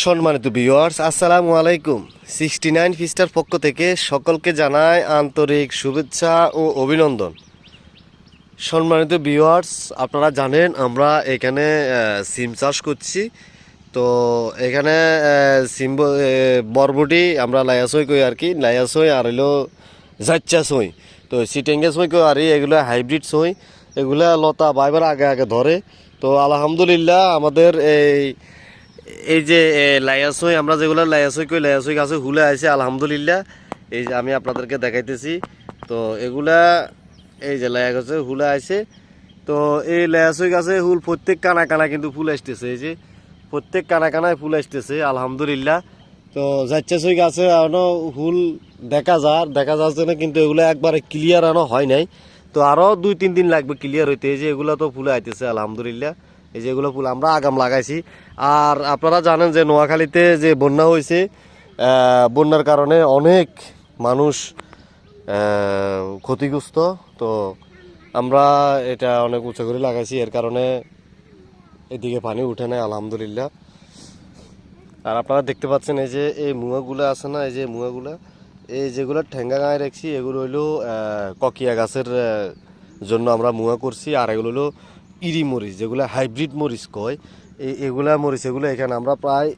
সম্মানিত ভিউয়ার্স, আসসালামু আলাইকুম। 69 ফিস্টার পক্ষ থেকে সকলকে জানাই আন্তরিক শুভেচ্ছা ও অভিনন্দন। সম্মানিত ভিউয়ার্স, আপনারা জানেন আমরা এখানে সিম চাষ করছি। তো এখানে সিম বরবটি আমরা লায়াসই কই আর কি, লায়াসই আর হইলো জাচ্চা সই। তো সিটেঙ্গে সই কই আর এগুলো হাইব্রিড সই, এগুলা লতা বাইবার আগে আগে ধরে। তো আলহামদুলিল্লাহ আমাদের এই যে লায়াসই, আমরা যেগুলো লায়াসই কই, লায়াসই গাছে হুলে আছে আলহামদুলিল্লাহ। এই যে আমি আপনাদেরকে দেখাইতেছি। তো এগুলা এই যে লায়া গাছে হুলে আছে। তো এই লায়াসই গাছে হুল প্রত্যেক কানা কানা কিন্তু ফুল আসতেছে, এই যে প্রত্যেক কানা কানায় ফুল আসতেছে আলহামদুলিল্লাহ। তো যাচ্ছেসই গাছে এখনো হুল দেখা যাচ্ছে না, কিন্তু এগুলো একবারে ক্লিয়ার এখনো হয় নাই। তো আরও 2-3 দিন লাগবে ক্লিয়ার হইতে। এই যে এগুলো তো ফুলে আইতেছে আলহামদুলিল্লাহ। এই যে এগুলো ফুল আমরা আগাম লাগাইছি। আর আপনারা জানেন যে নোয়াখালীতে যে বন্যা হয়েছে, বন্যার কারণে অনেক মানুষ ক্ষতিগ্রস্ত। তো আমরা এটা অনেক উঁচু করে লাগাইছি, এর কারণে এদিকে পানি উঠে নেয় আলহামদুলিল্লাহ। আর আপনারা দেখতে পাচ্ছেন এই যে এই মুয়াগুলো আছে না, এই যে মুয়াগুলো, এই যেগুলো ঠেঙ্গা গায়ে রাখছি এগুলো হইলো ককিয়া গাছের জন্য আমরা মুয়া করছি। আর এগুলো হলো ইরি মরিচ, যেগুলো হাইব্রিড মরিচ কয়। এগুলা মরিচ এগুলো এখানে আমরা প্রায়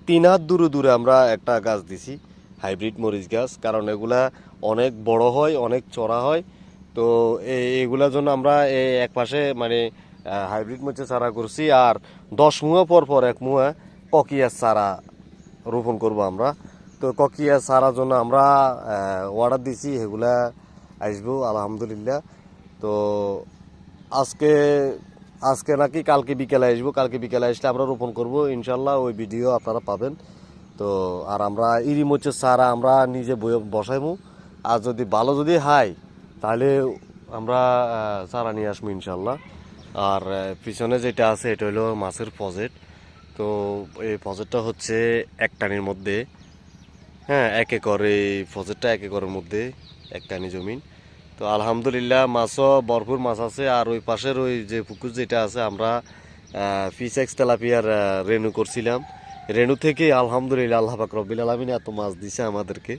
3 হাত দূরে দূরে আমরা একটা গাছ দিছি, হাইব্রিড মরিচ গাছ। কারণ এগুলা অনেক বড় হয়, অনেক চড়া হয়। তো এগুলার জন্য আমরা এক পাশে মানে হাইব্রিড মরিচের চারা করছি। আর 10 মুয়া পর পর এক মুয়া ককিয়ার চারা রোপণ করব আমরা। তো ককিয়ার চারার জন্য আমরা অর্ডার দিছি, এগুলা আসবো আলহামদুলিল্লাহ। তো আজকে আজকে নাকি কালকে বিকেলে আসবো, কালকে বিকেলে আসলে আমরা রোপণ করব ইনশাল্লাহ, ওই ভিডিও আপনারা পাবেন। তো আর আমরা ইরি মরিচের চারা আমরা নিজে বসাইবো। আর যদি ভালো যদি হয় তাহলে আমরা চারা নিয়ে আসবো ইনশাল্লাহ। আর পিছনে যেটা আছে এটা হলো মাছের প্রজেক্ট। তো এই প্রজেক্টটা হচ্ছে এক টানির মধ্যে, হ্যাঁ 1 একর, এই প্রজেক্টটা 1 একরের মধ্যে এক টানি জমিন। তো আলহামদুলিল্লাহ মাছও ভরপুর মাছ আছে। আর ওই পাশের ওই যে পুকুর যেটা আছে আমরা ফিশ এক্স তেলাপিয়ার রেনু করছিলাম। রেনু থেকে আলহামদুলিল্লাহ আল্লাহ পাক রব্বিল আলামিন এত মাছ দিছে আমাদেরকে।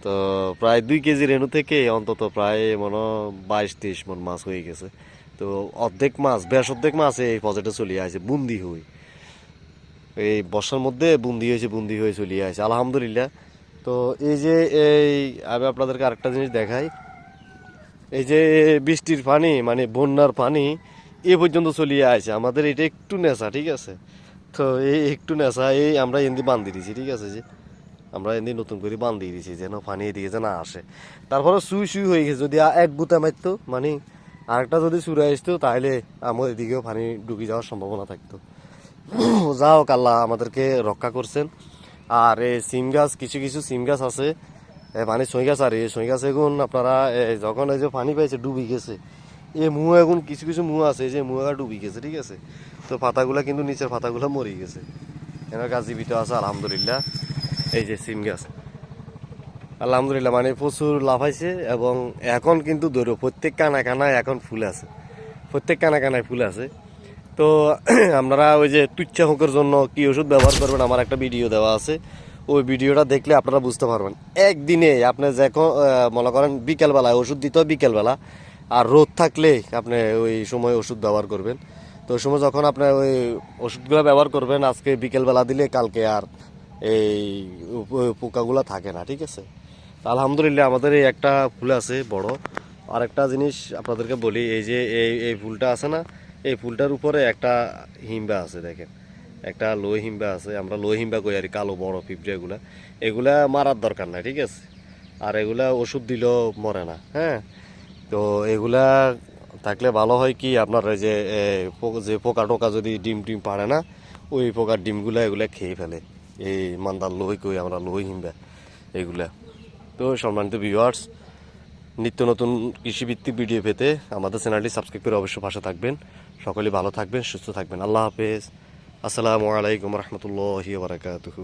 তো প্রায় 2 কেজি রেনু থেকে অন্তত প্রায় মনে 22-23 মন মাছ হয়ে গেছে। তো অর্ধেক মাছ, বেশ অর্ধেক মাছ এই প্রজেক্টে চলিয়ে আছে বুন্দি হই। এই বর্ষার মধ্যে বুন্দি হয়ে চলিয়ে আছে আলহামদুলিল্লাহ। তো এই যে আমি আপনাদেরকে আরেকটা জিনিস দেখাই। এই যে বৃষ্টির পানি মানে বন্যার পানি এ পর্যন্ত চলিয়ে আছে আমাদের, এটা একটু নেশা, ঠিক আছে। তো এই একটু নেশা এই আমরা এমনি বান্ধি দিয়েছি, ঠিক আছে। যে আমরা এমনি নতুন করে বান্ধি দিয়েছি যেন পানি এদিকে যেন আসে। তারপরে সুই হয়ে গেছে, যদি এক বুতা মারতো মানে আরেকটা যদি সুরে আসতো তাহলে আমার এদিকেও পানি ঢুকে যাওয়ার সম্ভাবনা থাকতো। যা হোক, আল্লাহ আমাদেরকে রক্ষা করছেন। আর এই সিম গাছ, কিছু কিছু সিম গাছ আছে মানে সই গাছ, আর এই সই গাছ এখন আপনারা যখন এই যে পানি পাইছে ডুবি গেছে। এই মুয়া এখন কিছু কিছু মুয়া আছে যে মুয়া ডুবি গেছে, ঠিক আছে। তো পাতাগুলা কিন্তু নিচের পাতাগুলো মরে গেছে, এনার গাছ জীবিত আছে আলহামদুলিল্লাহ। এই যে সিম গাছ আলহামদুলিল্লাহ মানে প্রচুর লাফাইছে। এবং এখন কিন্তু ধরো প্রত্যেক কানা কানায় এখন ফুল আছে, প্রত্যেক কানা কানায় ফুল আছে। তো আপনারা ওই যে তুচ্ছা হোকের জন্য কি ওষুধ ব্যবহার করবেন আমার একটা ভিডিও দেওয়া আছে, ওই ভিডিওটা দেখলে আপনারা বুঝতে পারবেন। একদিনে আপনি যখন মনে করেন বিকেলবেলায় ওষুধ দিতে হয় বিকেলবেলা, আর রোদ থাকলে আপনি ওই সময় ওষুধ ব্যবহার করবেন। তো ওই সময় যখন আপনি ওই ওষুধগুলো ব্যবহার করবেন আজকে বিকেলবেলা দিলে কালকে আর এই পোকাগুলো থাকে না, ঠিক আছে। আলহামদুলিল্লাহ আমাদের এই একটা ফুল আছে বড়। আর একটা জিনিস আপনাদেরকে বলি, এই যে এই ফুলটা আছে না, এই ফুলটার উপরে একটা হিম্বা আছে, দেখেন একটা লোহ হিম্বা আছে। আমরা লোহ হিম্বা কই আর কালো বড় পিঁপড়ে, এগুলা মারার দরকার নাই, ঠিক আছে। আর এগুলা ওষুধ দিলেও মরে না, হ্যাঁ। তো এগুলা থাকলে ভালো হয় কি আপনার এই যে যে পোকা টোকা যদি ডিম পারে না, ওই পোকার ডিমগুলা এগুলা খেয়ে ফেলে। এই মান্দার লোহ কই আমরা, লোহ হিম্বা এগুলা। তো সম্মানিত ভিউয়ার্স, নিত্য নতুন কৃষিভিত্তিক ভিডিও পেতে আমাদের চ্যানেলটি সাবস্ক্রাইব করে অবশ্যই পাশে থাকবেন। সকলে ভালো থাকবেন, সুস্থ থাকবেন। আল্লাহ হাফেজ। আসসালামু আলাইকুম রহমতুল্লাহি ওয়া বারাকাতুহু।